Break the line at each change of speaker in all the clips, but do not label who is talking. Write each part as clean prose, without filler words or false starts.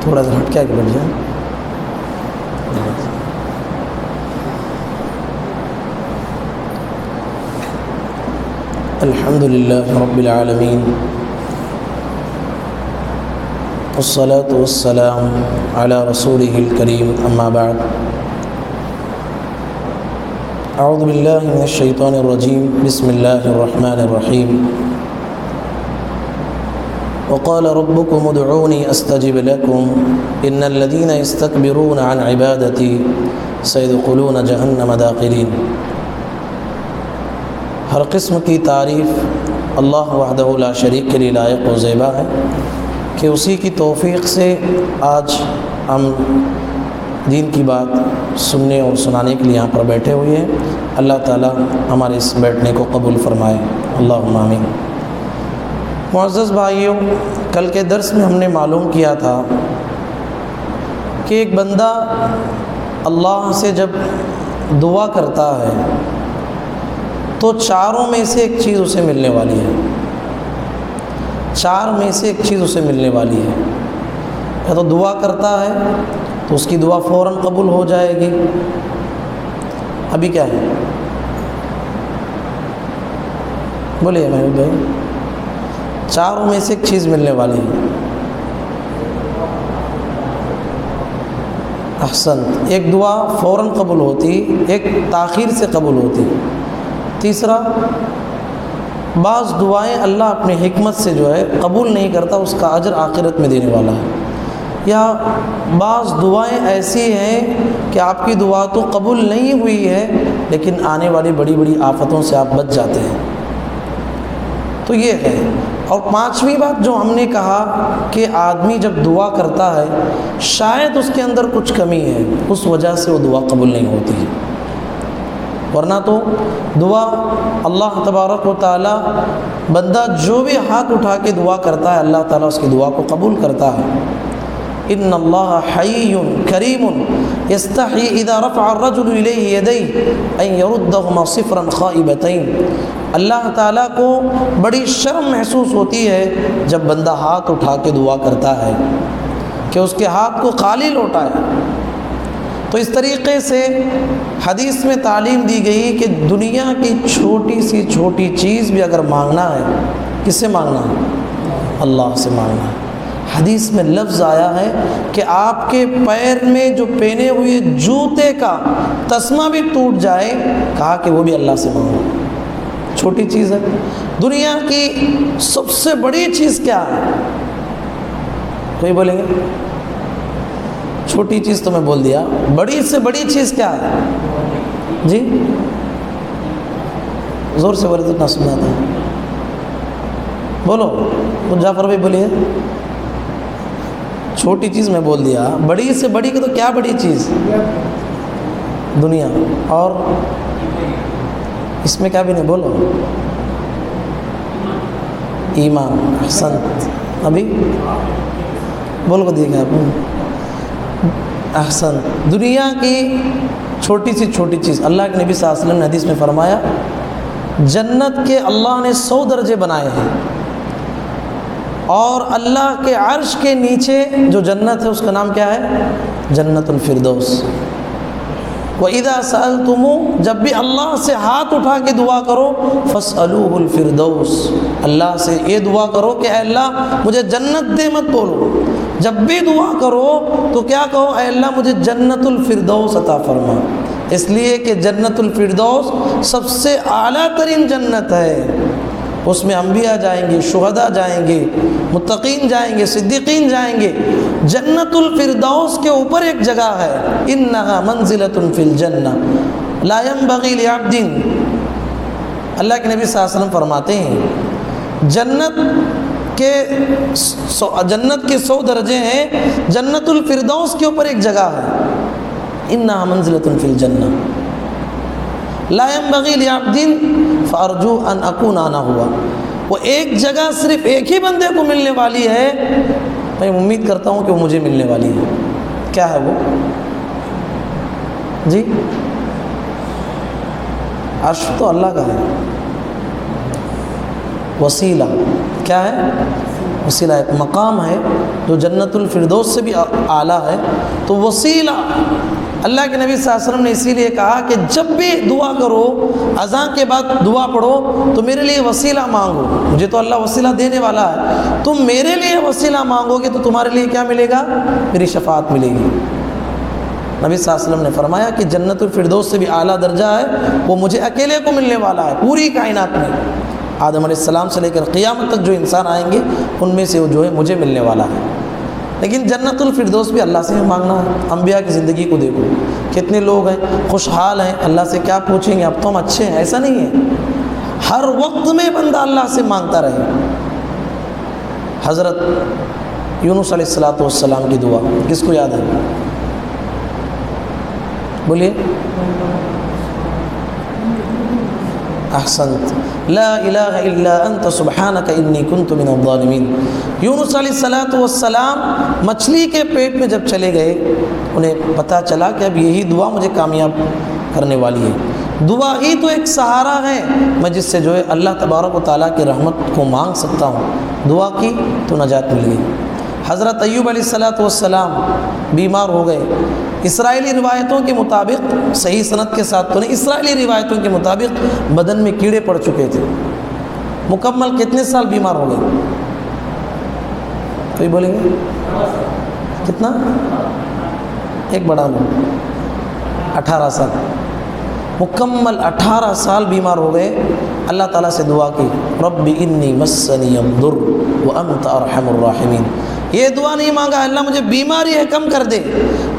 تھوڑا سا ہٹ کے آگے بڑھ جائیں. الحمد للہ رب العالمین والصلاة والسلام علی رسولہ الکریم اما بعد. اعوذ باللہ من الشیطان الرجیم بسم اللہ الرحمن الرحیم. وقال ربكم ادعوني استجب لكم ان الذين يستكبرون عن عبادتي سيدخلون جہنم داخرین. ہر قسم کی تعریف اللہ وحدہ لا شریک کے لیے لائق و زیبا ہے کہ اسی کی توفیق سے آج ہم دین کی بات سننے اور سنانے کے لیے یہاں پر بیٹھے ہوئے ہیں. اللہ تعالی ہمارے اس بیٹھنے کو قبول فرمائے. اللہم آمین. معزز بھائیوں، کل کے درس میں ہم نے معلوم کیا تھا کہ ایک بندہ اللہ سے جب دعا کرتا ہے تو چاروں میں سے ایک چیز اسے ملنے والی ہے. چار میں سے ایک چیز اسے ملنے والی ہے. یا تو دعا کرتا ہے تو اس کی دعا فوراً قبول ہو جائے گی. ابھی کیا ہے؟ بولیے محمود بھائی. چاروں میں سے ایک چیز ملنے والی ہے. احسن. ایک دعا فوراً قبول ہوتی، ایک تاخیر سے قبول ہوتی. تیسرا، بعض دعائیں اللہ اپنی حکمت سے جو ہے قبول نہیں کرتا، اس کا اجر آخرت میں دینے والا ہے. یا بعض دعائیں ایسی ہیں کہ آپ کی دعا تو قبول نہیں ہوئی ہے لیکن آنے والی بڑی بڑی آفتوں سے آپ بچ جاتے ہیں. تو یہ ہے. اور پانچویں بات جو ہم نے کہا کہ آدمی جب دعا کرتا ہے شاید اس کے اندر کچھ کمی ہے، اس وجہ سے وہ دعا قبول نہیں ہوتی ہے. ورنہ تو دعا اللہ تبارک و تعالی بندہ جو بھی ہاتھ اٹھا کے دعا کرتا ہے اللہ تعالیٰ اس کی دعا کو قبول کرتا ہے. ان اللہ حی کریم یستحی اذا رفع الرجل الیہ یدیہ ان یردہما صفرا خائبتین. اللہ تعالیٰ کو بڑی شرم محسوس ہوتی ہے جب بندہ ہاتھ اٹھا کے دعا کرتا ہے کہ اس کے ہاتھ کو خالی لوٹائے. تو اس طریقے سے حدیث میں تعلیم دی گئی کہ دنیا کی چھوٹی سی چھوٹی چیز بھی اگر مانگنا ہے، کس سے مانگنا ہے؟ اللہ سے مانگنا ہے. حدیث میں لفظ آیا ہے کہ آپ کے پیر میں جو پہنے ہوئے جوتے کا تسمہ بھی ٹوٹ جائے، کہا کہ وہ بھی اللہ سے مانگو. چھوٹی چیز ہے. دنیا کی سب سے بڑی چیز کیا ہے؟ کوئی بولیں گے؟ چھوٹی چیز تو میں بول دیا. بڑی سے بڑی چیز کیا ہے؟ جی زور سے بولے تو نہ سنا تھا. بولو جعفر بھائی بولیے. چھوٹی چیز میں بول دیا. بڑی سے بڑی کی تو کیا بڑی چیز؟ دنیا. اور اس میں کیا بھی نہیں. بولو ایمان. احسن. ابھی بول کو دیکھا آپ. احسن. دنیا کی چھوٹی سی چھوٹی چیز. اللہ کے نبی صلی اللہ علیہ وسلم نے حدیث میں فرمایا جنت کے اللہ نے 100 درجے بنائے ہیں اور اللہ کے عرش کے نیچے جو جنت ہے اس کا نام کیا ہے؟ جنت الفردوس. وَإِذَا سَأَلْتُمُ، جب بھی اللہ سے ہاتھ اٹھا کے دعا کرو فَاسْأَلُوهُ الْفِرْدَوْسِ، اللہ سے یہ دعا کرو کہ اے اللہ مجھے جنت دے. مت بولو. جب بھی دعا کرو تو کیا کہو؟ اے اللہ مجھے جنت الفردوس عطا فرما. اس لیے کہ جنت الفردوس سب سے اعلیٰ ترین جنت ہے. اس میں انبیاء جائیں گے، شہداء جائیں گے، متقین جائیں گے، صدیقین جائیں گے. جنت الفردوس کے اوپر ایک جگہ ہے انہا منزلۃ فی الجنہ لا ينبغی لعبد. اللہ کے نبی صلی اللہ علیہ وسلم فرماتے ہیں جنت کے 100 درجے ہیں. جنت الفردوس کے اوپر ایک جگہ ہے انہا منزلۃ فی الجنہ لا ينبغی لعبد فارجو ان اکون انا ہوا. وہ ایک جگہ صرف ایک ہی بندے کو ملنے والی ہے، میں امید کرتا ہوں کہ وہ مجھے ملنے والی ہے. کیا ہے وہ؟ جی عرش تو اللہ کا ہے. وسیلہ کیا ہے؟ وسیلہ ایک مقام ہے جو جنت الفردوس سے بھی اعلیٰ ہے. تو وسیلہ اللہ کے نبی صلی اللہ علیہ وسلم نے اسی لیے کہا کہ جب بھی دعا کرو، اذان کے بعد دعا پڑھو تو میرے لیے وسیلہ مانگو. مجھے تو اللہ وسیلہ دینے والا ہے، تم میرے لیے وسیلہ مانگو گے تو تمہارے لیے کیا ملے گا؟ میری شفاعت ملے گی. نبی صلی اللہ علیہ وسلم نے فرمایا کہ جنت الفردوس سے بھی اعلیٰ درجہ ہے، وہ مجھے اکیلے کو ملنے والا ہے. پوری کائنات میں آدم علیہ السلام سے لے کر قیامت تک جو انسان آئیں گے ان میں سے وہ جو ہے مجھے ملنے والا ہے. لیکن جنت الفردوس بھی اللہ سے مانگنا ہے. انبیاء کی زندگی کو دیکھو، کتنے لوگ ہیں خوشحال ہیں، اللہ سے کیا پوچھیں گے، اب تو ہم اچھے ہیں. ایسا نہیں ہے، ہر وقت میں بندہ اللہ سے مانگتا رہے. حضرت یونس علیہ السلام کی دعا کس کو یاد ہے؟ بولیے. احسنت. لا الہ الا انت سبحانک انی کنت من الظالمین. یونس علیہ السلام مچھلی کے پیٹ میں جب چلے گئے، انہیں پتہ چلا کہ اب یہی دعا مجھے کامیاب کرنے والی ہے. دعا ہی تو ایک سہارا ہے میں جس سے جو ہے اللہ تبارک و تعالیٰ کی رحمت کو مانگ سکتا ہوں. دعا کی تو نجات مل گئی. حضرت ایوب علیہ السلام بیمار ہو گئے. اسرائیلی روایتوں کے مطابق، صحیح سند کے ساتھ تو نہیں، اسرائیلی روایتوں کے مطابق بدن میں کیڑے پڑ چکے تھے. مکمل کتنے سال بیمار ہو گئے؟ کوئی بولیں گے کتنا؟ ایک بڑا لو 18 سال. مکمل 18 سال بیمار ہو گئے. اللہ تعالیٰ سے دعا کی، رب انی مسنی الضر وانت ارحم الراحمین. یہ دعا نہیں مانگا اللہ مجھے بیماری ہے کم کر دے،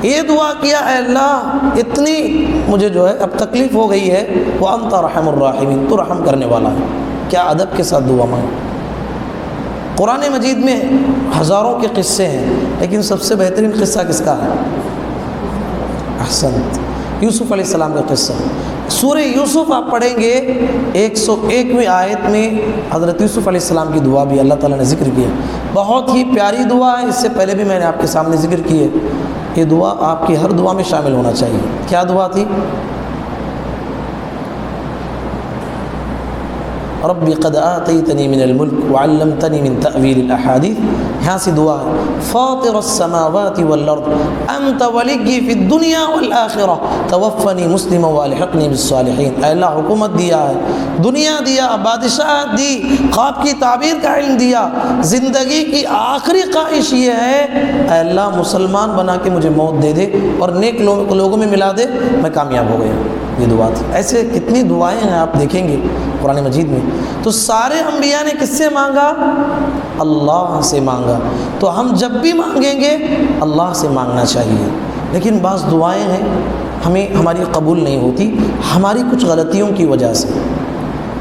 یہ دعا کیا اے اللہ اتنی مجھے جو ہے اب تکلیف ہو گئی ہے، وانت ارحم الراحمین، تو رحم کرنے والا ہے. کیا ادب کے ساتھ دعا مانگی. قرآن مجید میں ہزاروں کے قصے ہیں، لیکن سب سے بہترین قصہ کس کا ہے؟ احسنت. یوسف علیہ السلام کا قصہ. سورہ یوسف آپ پڑھیں گے 101ویں آیت میں حضرت یوسف علیہ السلام کی دعا بھی اللہ تعالیٰ نے ذکر کیا. بہت ہی پیاری دعا ہے. اس سے پہلے بھی میں نے آپ کے سامنے ذکر کی ہے. یہ دعا آپ کی ہر دعا میں شامل ہونا چاہیے. کیا دعا تھی؟ رب قد آتیتنی من الملک وعلمتنی من تأویل الاحادیث. یہاں سے دعا ہے، فاطر السماوات والارض انت ولی فی الدنیا والآخرہ توفنی مسلما والحقنی بالصالحین. اے اللہ حکومت دیا ہے، دنیا دیا، بادشاہت دی، خواب کی تعبیر کا علم دیا، زندگی کی آخری خواہش یہ ہے اے اللہ مسلمان بنا کے مجھے موت دے دے اور نیک لوگوں میں ملا دے، میں کامیاب ہو گیا. یہ دعا تھی. ایسے کتنی دعائیں ہیں آپ دیکھیں گے قرآن مجید میں. تو سارے انبیاء نے کس سے مانگا؟ اللہ سے مانگا. تو ہم جب بھی مانگیں گے اللہ سے مانگنا چاہیے. لیکن بعض دعائیں ہیں ہماری قبول نہیں ہوتی ہماری کچھ غلطیوں کی وجہ سے.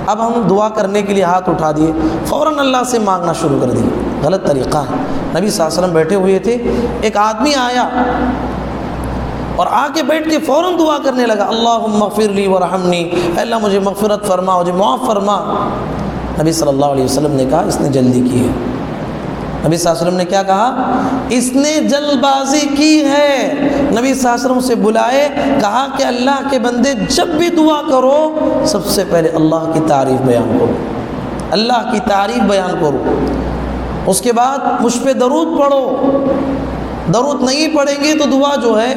اب ہم دعا کرنے کے لیے ہاتھ اٹھا دیے، فوراً اللہ سے مانگنا شروع کر دیے. غلط طریقہ ہے. نبی صلی اللہ علیہ وسلم بیٹھے ہوئے تھے، ایک آدمی آیا اور آ کے بیٹھ کے فوراً دعا کرنے لگا، اللہم اغفر لی ورحمنی، اے اللہ مجھے مغفرت فرما، مجھے معاف فرما. نبی صلی اللہ علیہ وسلم نے کہا اس نے جلدی کی ہے. نبی صلی اللہ علیہ وسلم نے کیا کہا؟ اس نے جلد بازی کی ہے. نبی صلی اللہ علیہ وسلم سے بلائے، کہا کہ اللہ کے بندے جب بھی دعا کرو سب سے پہلے اللہ کی تعریف بیان کرو، اللہ کی تعریف بیان کرو. اس کے بعد مجھ پہ درود پڑھو. درود نہیں پڑھیں گے تو دعا جو ہے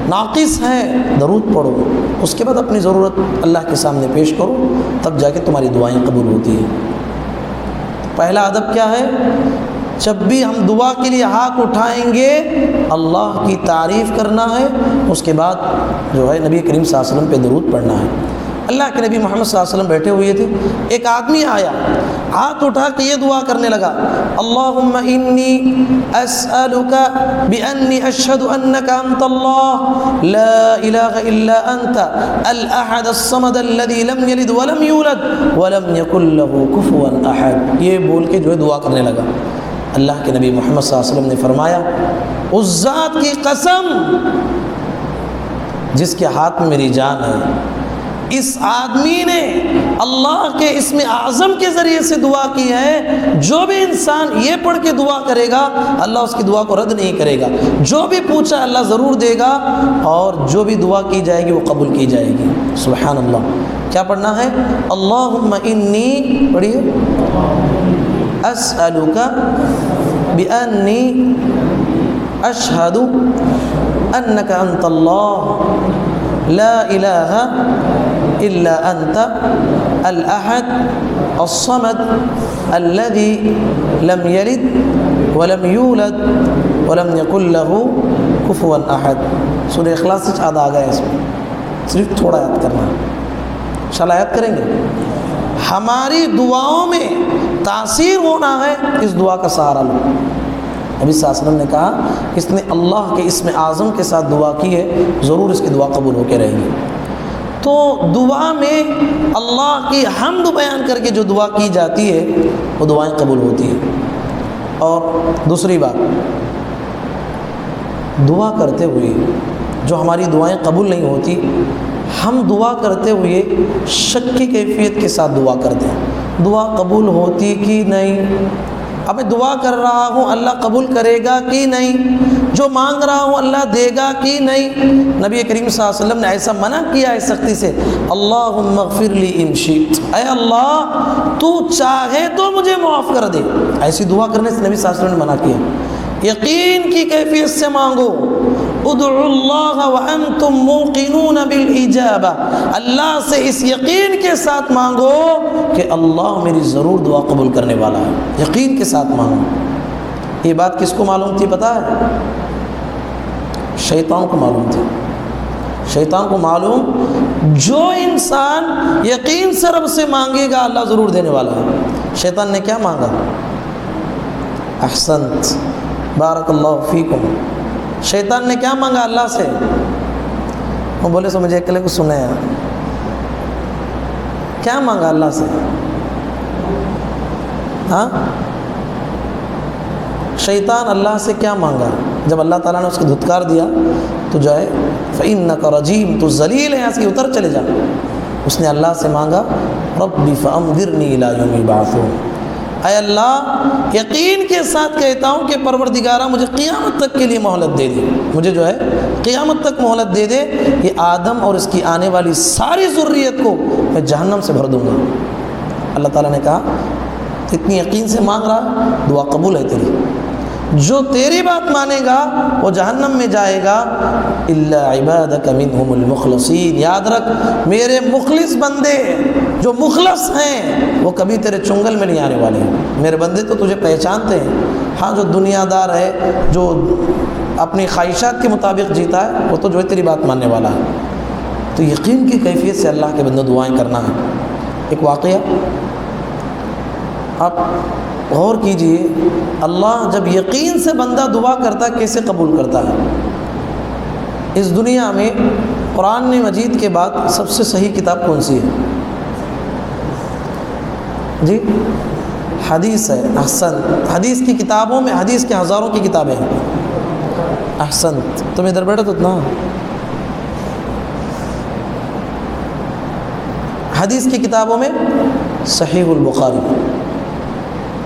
ناقص ہے. درود پڑھو، اس کے بعد اپنی ضرورت اللہ کے سامنے پیش کرو، تب جا کے تمہاری دعائیں قبول ہوتی ہیں. پہلا ادب کیا ہے؟ جب بھی ہم دعا کے لیے ہاتھ اٹھائیں گے اللہ کی تعریف کرنا ہے، اس کے بعد جو ہے نبی کریم صلی اللہ علیہ وسلم پہ درود پڑھنا ہے. اللہ کے نبی محمد صلی اللہ علیہ وسلم بیٹھے ہوئے تھے، ایک آدمی آیا ہاتھ اٹھا کے یہ دعا کرنے لگا، اللہم انی اسألک بانی اشہد انک انت اللہ لا الہ الا انت الاحد الصمد الذی لم یلد ولم یولد ولم یکن له کفوا احد. یہ بول کے جو ہے دعا کرنے لگا. اللہ کے نبی محمد صلی اللہ علیہ وسلم نے فرمایا، اس ذات کی قسم جس کے ہاتھ میں میری جان ہے، اس آدمی نے اللہ کے اسم اعظم کے ذریعے سے دعا کی ہے. جو بھی انسان یہ پڑھ کے دعا کرے گا اللہ اس کی دعا کو رد نہیں کرے گا. جو بھی پوچھا اللہ ضرور دے گا، اور جو بھی دعا کی جائے گی وہ قبول کی جائے گی. سبحان اللہ. کیا پڑھنا ہے؟ اللہم انی، پڑھیے، اسألک بِأَنِّي أَشْهَدُ أَنَّكَ أَنْتَ اللَّهُ لَا إِلَهَ إِلَّا أَنْتَ الْأَحَدُ الصَّمَدُ الَّذِي لَمْ يَلِدْ وَلَمْ يُولَدْ وَلَمْ يَكُنْ لَهُ كُفُوًا أَحَدٌ۔ سورہ اخلاص سے آدھا آ گیا اس میں، صرف تھوڑا یاد کرنا، انشاءاللہ یاد کریں گے۔ ہماری دعاؤں میں تاثیر ہونا ہے، اس دعا کا سہارا لو۔ نبی صلی اللہ علیہ وسلم نے کہا اس نے اللہ کے اسم اعظم کے ساتھ دعا کی ہے، ضرور اس کی دعا قبول ہو کے رہے گی۔ تو دعا میں اللہ کی حمد بیان کر کے جو دعا کی جاتی ہے وہ دعائیں قبول ہوتی ہیں۔ اور دوسری بات، دعا کرتے ہوئے جو ہماری دعائیں قبول نہیں ہوتی، ہم دعا کرتے ہوئے شک کی کیفیت کے ساتھ دعا کرتے ہیں، دعا قبول ہوتی کہ نہیں، اب میں دعا کر رہا ہوں اللہ قبول کرے گا کہ نہیں، جو مانگ رہا ہوں اللہ دے گا کہ نہیں۔ نبی کریم صلی اللہ علیہ وسلم نے ایسا منع کیا ہے سختی سے، اللہم اغفر لی ان شئت، اے اللہ تو چاہے تو مجھے معاف کر دے، ایسی دعا کرنے سے نبی صلی اللہ علیہ وسلم نے منع کیا۔ یقین کی کیفیت سے مانگو، ادعوا اللہ وانتم موقنون بالاجابہ، اللہ سے اس یقین کے ساتھ مانگو کہ اللہ میری ضرور دعا قبول کرنے والا ہے، یقین کے ساتھ مانگو۔ یہ بات کس کو معلوم تھی پتہ ہے؟ شیطان کو معلوم تھی۔ شیطان کو معلوم جو انسان یقین سے رب سے مانگے گا اللہ ضرور دینے والا ہے۔ شیطان نے کیا مانگا؟ احسنت، بارک اللہ فیکم۔ شیطان نے کیا مانگا اللہ سے؟ وہ بولے سو مجھے اکلے کو سنے ہیں، کیا مانگا اللہ سے؟ ہاں، شیطان اللہ سے کیا مانگا؟ جب اللہ تعالیٰ نے اس کو دھتکار دیا تو جو ہے فَإِنَّكَ رَجِيمٌ، تو ذلیل ہے، یہاں سے اتر چلے جا۔ اس نے اللہ سے مانگا رَبِّ فَأَنذِرْنِي إِلَىٰ يَوْمِ يُبْعَثُونَ، اے اللہ یقین کے ساتھ کہتا ہوں کہ پروردگارہ مجھے قیامت تک کے لیے مہلت دے دے، مجھے جو ہے قیامت تک مہلت دے دے، یہ آدم اور اس کی آنے والی ساری ذریت کو میں جہنم سے بھر دوں گا۔ اللہ تعالیٰ نے کہا اتنی یقین سے مانگ رہا، دعا قبول ہے تیری، جو تیری بات مانے گا وہ جہنم میں جائے گا، الا عبادک منہم المخلصین، یاد رکھ میرے مخلص بندے جو مخلص ہیں وہ کبھی تیرے چنگل میں نہیں آنے والے ہیں۔ میرے بندے تو تجھے پہچانتے ہیں، ہاں جو دنیا دار ہے، جو اپنی خواہشات کے مطابق جیتا ہے، وہ تو جو ہے تیری بات ماننے والا ہے۔ تو یقین کی کیفیت سے اللہ کے بندے دعائیں کرنا ہے۔ ایک واقعہ آپ غور کیجئے، اللہ جب یقین سے بندہ دعا کرتا ہے کیسے قبول کرتا ہے؟ اس دنیا میں قرآن مجید کے بعد سب سے صحیح کتاب کون سی ہے؟ جی حدیث ہے۔ احسن، حدیث کی کتابوں میں حدیث کے ہزاروں کی کتابیں ہیں۔ احسن، تم ادھر بیٹھا تو اتنا حدیث کی کتابوں میں صحیح البخاری،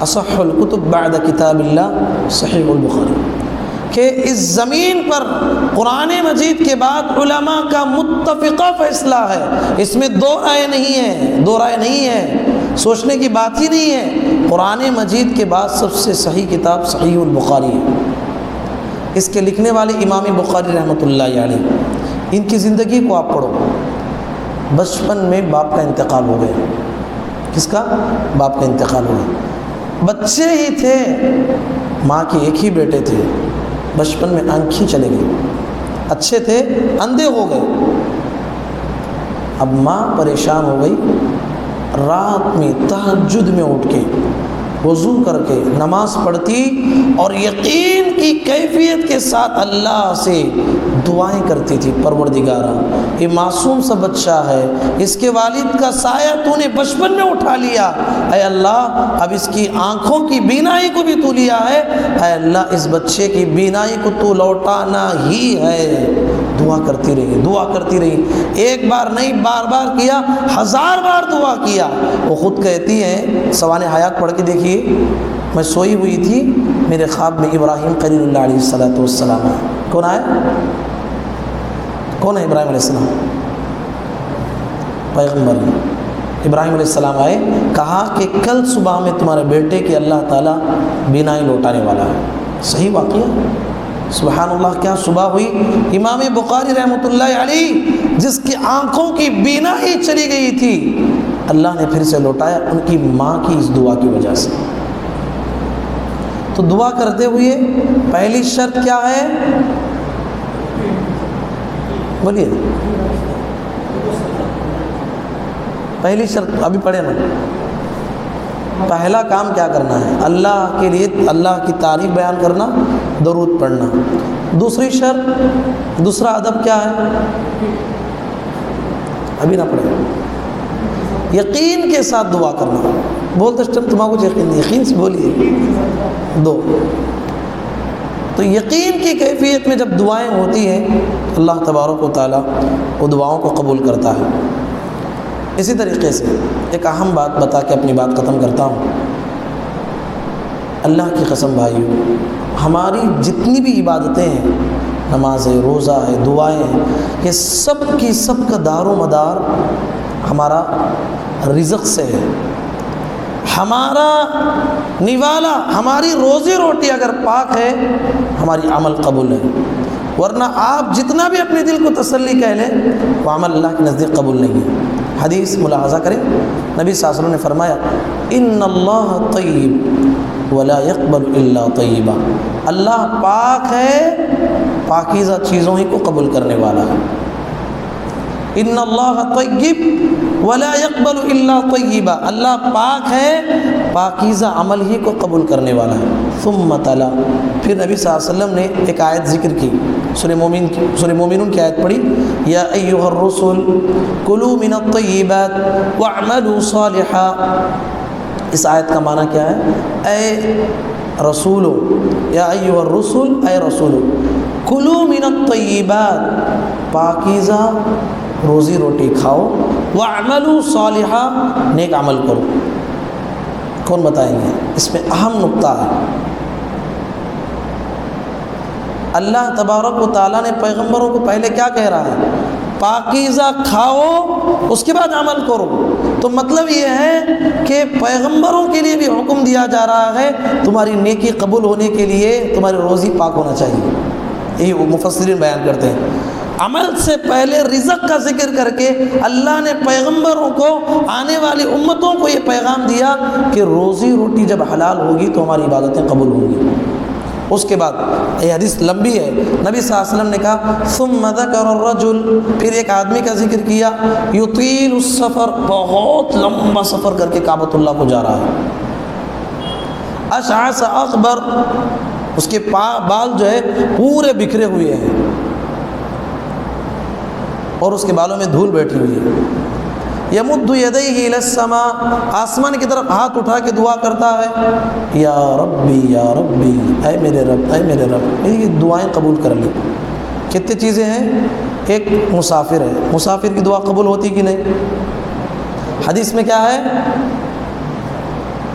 اصح الکتب بعد کتاب اللہ صحیح البخاری، کہ اس زمین پر قرآن مجید کے بعد علماء کا متفقہ فیصلہ ہے، اس میں دو رائے نہیں ہے، سوچنے کی بات ہی نہیں ہے، قرآن مجید کے بعد سب سے صحیح کتاب صحیح البخاری ہے۔ اس کے لکھنے والے امام بخاری رحمۃ اللہ علیہ، ان کی زندگی کو آپ پڑھو۔ بچپن میں باپ کا انتقال ہو گیا۔ کس کا؟ باپ کا انتقال ہو گیا۔ بچے ہی تھے، ماں کے ایک ہی بیٹے تھے، بچپن میں آنکھیں چلے گئی، اچھے تھے اندھے ہو گئے۔ اب ماں پریشان ہو گئی، رات میں تہجد میں اٹھ کے وضو کر کے نماز پڑھتی اور یقین کی کیفیت کے ساتھ اللہ سے دعائیں کرتی تھی، پروردگارہ یہ معصوم سا بچہ ہے، اس کے والد کا سایہ تو نے بچپن میں اٹھا لیا، اے اللہ اب اس کی آنکھوں کی بینائی کو بھی تو لیا ہے، اے اللہ اس بچے کی بینائی کو تو لوٹانا ہی ہے۔ دعا کرتی رہی، ایک بار نہیں بار بار کیا، 1000 بار دعا کیا۔ وہ خود کہتی ہیں، سوانح حیات پڑھ کے دیکھیے، میں سوئی ہوئی تھی، میرے خواب میں ابراہیم خلیل اللہ علیہ السلام ہے۔ کون ہے ابراہیم علیہ السلام؟ پیغمبر ابراہیم علیہ السلام آئے، کہا کہ کل صبح میں تمہارے بیٹے کی اللہ تعالیٰ بینائی لوٹانے والا ہے۔ صحیح واقعہ، سبحان اللہ، کیا صبح ہوئی۔ امام بخاری رحمۃ اللہ علیہ جس کی آنکھوں کی بینائی چلی گئی تھی، اللہ نے پھر سے لوٹایا ان کی ماں کی اس دعا کی وجہ سے۔ تو دعا کرتے ہوئے پہلی شرط کیا ہے؟ بولیے، پہلی شرط ابھی پڑھے نا، پہلا کام کیا کرنا ہے؟ اللہ کے لیے اللہ کی تعریف بیان کرنا، درود پڑھنا۔ دوسری شرط، دوسرا ادب کیا ہے؟ ابھی نہ پڑھے، یقین کے ساتھ دعا کرنا۔ بولتے تمہارا کچھ یقین نہیں، یقین سے بولیے۔ دو، تو یقین کی کیفیت میں جب دعائیں ہوتی ہیں اللہ تبارک و تعالیٰ وہ دعاؤں کو قبول کرتا ہے۔ اسی طریقے سے ایک اہم بات بتا کے اپنی بات ختم کرتا ہوں۔ اللہ کی قسم بھائیو، ہماری جتنی بھی عبادتیں ہیں، نماز ہے، روزہ ہے، دعائیں ہیں، یہ سب کی سب کا دار و مدار ہمارا رزق سے ہے۔ ہمارا نوالا، ہماری روزی روٹی اگر پاک ہے، ہماری عمل قبول ہے، ورنہ آپ جتنا بھی اپنے دل کو تسلی کہہ لیں، وہ عمل اللہ کے نزدیک قبول نہیں ہے۔ حدیث ملاحظہ کریں، نبی صلی اللہ علیہ وسلم نے فرمایا، ان اللہ طیب ولا يقبل الا طیبا، اللہ پاک ہے، پاکیزہ چیزوں ہی کو قبول کرنے والا ہے۔ ان اللہ طیب ولا يقبل الا طیبا، اللہ پاک ہے، پاکیزہ عمل ہی کو قبول کرنے والا ہے۔ ثم تلا، پھر نبی صلی اللہ علیہ وسلم نے ایک آیت ذکر کی، سورہ مومنون کی آیت پڑھی، یا ایھا الرسل کلوا من الطیبات واعملوا صالحا۔ اس آیت کا معنی کیا ہے؟ اے رسولو، یا ایھا الرسل، اے رسولو، کلوا من الطیبات، پاکیزہ روزی روٹی کھاؤ، واعملوا صالحا، نیک عمل کرو۔ کون بتائیں گے؟ اس میں اہم نقطہ ہے، اللہ تبارک و تعالیٰ نے پیغمبروں کو پہلے کیا کہہ رہا ہے؟ پاکیزہ کھاؤ، اس کے بعد عمل کرو۔ تو مطلب یہ ہے کہ پیغمبروں کے لیے بھی حکم دیا جا رہا ہے، تمہاری نیکی قبول ہونے کے لیے تمہاری روزی پاک ہونا چاہیے۔ یہی مفسرین بیان کرتے ہیں، عمل سے پہلے رزق کا ذکر کر کے اللہ نے پیغمبروں کو، آنے والی امتوں کو یہ پیغام دیا کہ روزی روٹی جب حلال ہوگی تو ہماری عبادتیں قبول ہوں گی۔ اس کے بعد یہ حدیث لمبی ہے، نبی صلی اللہ علیہ وسلم نے کہا ثم ذکر الرجل، پھر ایک آدمی کا ذکر کیا، یطیل السفر، بہت لمبا سفر کر کے کعبۃ اللہ کو جا رہا ہے، اشعث اغبر، اس کے بال جو ہے پورے بکھرے ہوئے ہیں اور اس کے بالوں میں دھول بیٹھی ہوئی ہے، یمد یدیہ الی السماء، آسمان کی طرف ہاتھ اٹھا کے دعا کرتا ہے، یا ربی یا ربی، اے میرے رب اے میرے رب۔ یہ دعائیں قبول کر لی۔ کتنی چیزیں ہیں؟ ایک مسافر ہے، مسافر کی دعا قبول ہوتی کہ نہیں؟ حدیث میں کیا ہے؟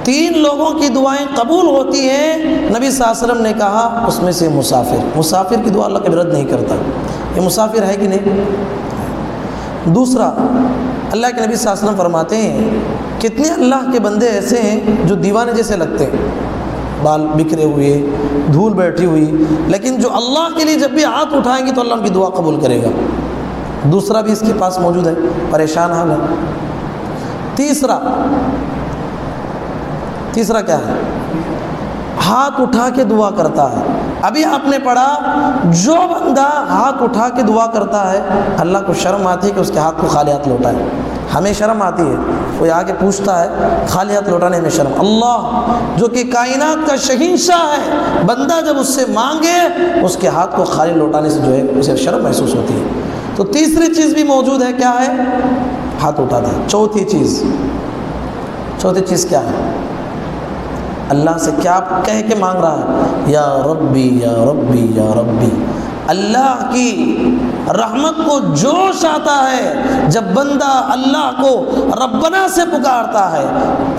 3 لوگوں کی دعائیں قبول ہوتی ہیں، نبی صلی اللہ علیہ وسلم نے کہا اس میں سے مسافر کی دعا اللہ کبھی رد نہیں کرتا۔ یہ مسافر ہے کہ نہیں؟ دوسرا، اللہ کے نبی صلی اللہ علیہ وسلم فرماتے ہیں کتنے اللہ کے بندے ایسے ہیں جو دیوانے جیسے لگتے ہیں، بال بکھرے ہوئے، دھول بیٹھی ہوئی، لیکن جو اللہ کے لیے جب بھی ہاتھ اٹھائیں گے تو اللہ ان کی دعا قبول کرے گا۔ دوسرا بھی اس کے پاس موجود ہے، پریشان حال ہے۔ تیسرا کیا ہے؟ ہاتھ اٹھا کے دعا کرتا ہے۔ ابھی آپ نے پڑھا، جو بندہ ہاتھ اٹھا کے دعا کرتا ہے اللہ کو شرم آتی ہے کہ اس کے ہاتھ کو خالی ہاتھ لوٹائے۔ ہمیں شرم آتی ہے، کوئی آگے پوچھتا ہے خالی ہاتھ لوٹانے میں شرم۔ اللہ جو کہ کائنات کا شہنشاہ ہے، بندہ جب اس سے مانگے اس کے ہاتھ کو خالی لوٹانے سے جو ہے اسے شرم محسوس ہوتی ہے۔ تو تیسری چیز بھی موجود ہے، کیا ہے؟ ہاتھ اٹھاتا ہے۔ چوتھی چیز کیا ہے؟ اللہ سے کیا کہہ کے مانگ رہا ہے؟ یا ربی یا ربی یا ربی۔ اللہ کی رحمت کو جوش آتا ہے جب بندہ اللہ کو ربنا سے پکارتا ہے۔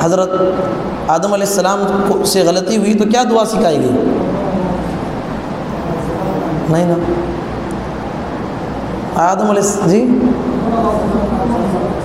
حضرت آدم علیہ السلام کو سے غلطی ہوئی تو کیا دعا سکھائی گئی؟ نہیں نا، آدم علیہ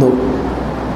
2।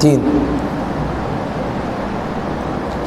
3।